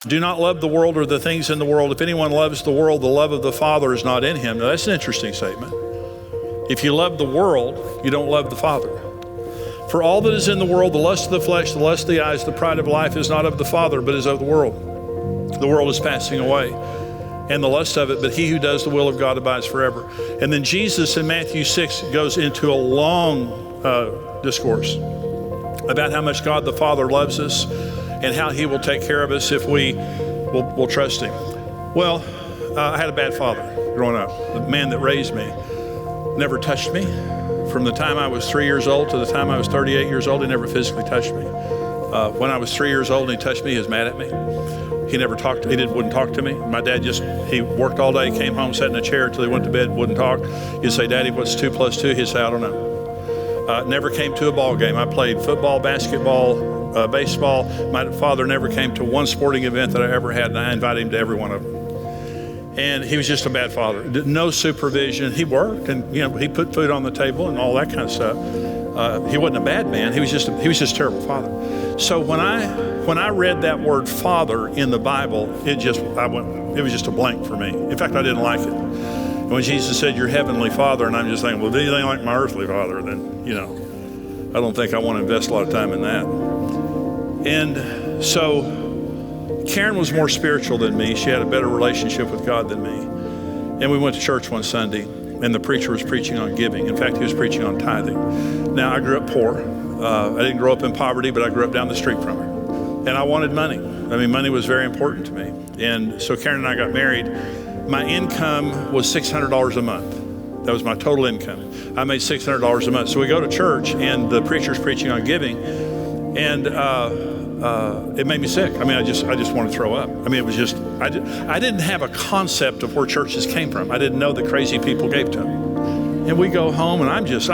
Do not love the world or the things in the world. If anyone loves the world, the love of the Father is not in him. Now, that's an interesting statement. If you love the world, you don't love the Father. For all that is in the world, the lust of the flesh, the lust of the eyes, the pride of life is not of the Father, but is of the world. The world is passing away, and the lust of it, but he who does the will of God abides forever. And then Jesus in Matthew 6 goes into a long discourse about how much God the Father loves us and how he will take care of us if we will trust him. Well, I had a bad father growing up. The man that raised me never touched me. From the time I was 3 years old to the time I was 38 years old, he never physically touched me. When I was 3 years old and he touched me, he was mad at me. He never talked, wouldn't talk to me. My dad he worked all day, came home, sat in a chair until he went to bed, wouldn't talk. He'd say, Daddy, what's 2 + 2? He'd say, I don't know. Never came to a ball game. I played football, basketball, baseball. My father never came to one sporting event that I ever had, and I invited him to every one of them. And he was just a bad father. No supervision. He worked, and he put food on the table and all that kind of stuff. He wasn't a bad man. He was just a terrible father. So when I read that word father in the Bible, it was just a blank for me. In fact, I didn't like it. And when Jesus said, your heavenly Father, and I'm just thinking, well, if anything like my earthly father, then, I don't think I want to invest a lot of time in that. And so Karen was more spiritual than me. She had a better relationship with God than me. And we went to church one Sunday, and the preacher was preaching on giving. In fact, he was preaching on tithing. Now, I grew up poor. I didn't grow up in poverty, but I grew up down the street from her. And I wanted money. Money was very important to me. And so Karen and I got married. My income was $600 a month. That was my total income. I made $600 a month. So we go to church, and the preacher's preaching on giving, and it made me sick. I just wanted to throw up. It was just, I didn't have a concept of where churches came from. I didn't know that crazy people gave to them. And we go home, and I'm just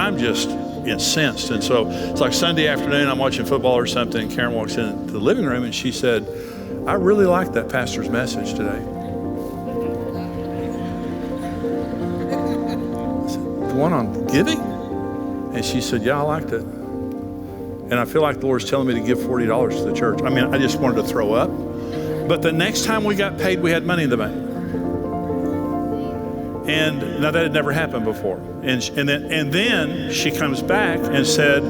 incensed. And so it's like Sunday afternoon, I'm watching football or something, and Karen walks into the living room, and she said, I really liked that pastor's message today. The one on giving? And she said, yeah, I liked it. And I feel like the Lord's telling me to give $40 to the church. I just wanted to throw up. But the next time we got paid, we had money in the bank. And now that had never happened before. And then she comes back and said,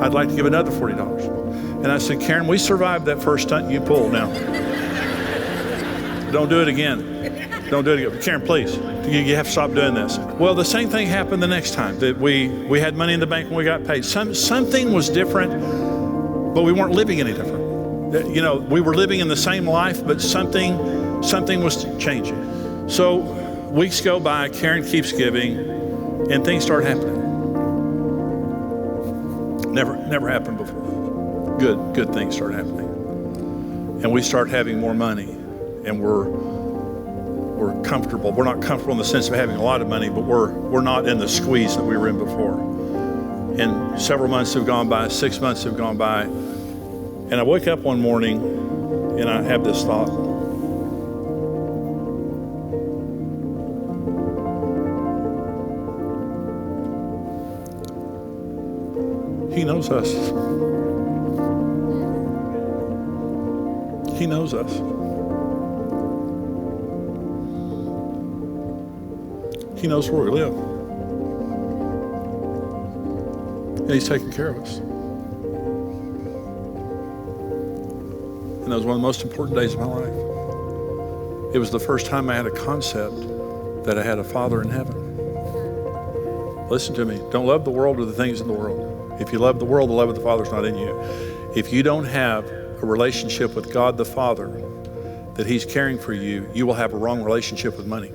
I'd like to give another $40. And I said, Karen, we survived that first stunt you pulled now. Don't do it again. Don't do it again. Karen, please, you have to stop doing this. Well, the same thing happened the next time, that we had money in the bank when we got paid. Something was different, but we weren't living any different. We were living in the same life, but something was changing. So weeks go by, Karen keeps giving, and things start happening. Never happened before. Good things start happening. And we start having more money, and we're comfortable. We're not comfortable in the sense of having a lot of money, but we're not in the squeeze that we were in before. And several months have gone by, 6 months have gone by, and I wake up one morning and I have this thought. He knows us. He knows us. He knows where we live. And he's taking care of us. And that was one of the most important days of my life. It was the first time I had a concept that I had a Father in heaven. Listen to me. Don't love the world or the things in the world. If you love the world, the love of the Father is not in you. If you don't have a relationship with God the Father, that he's caring for you, you will have a wrong relationship with money.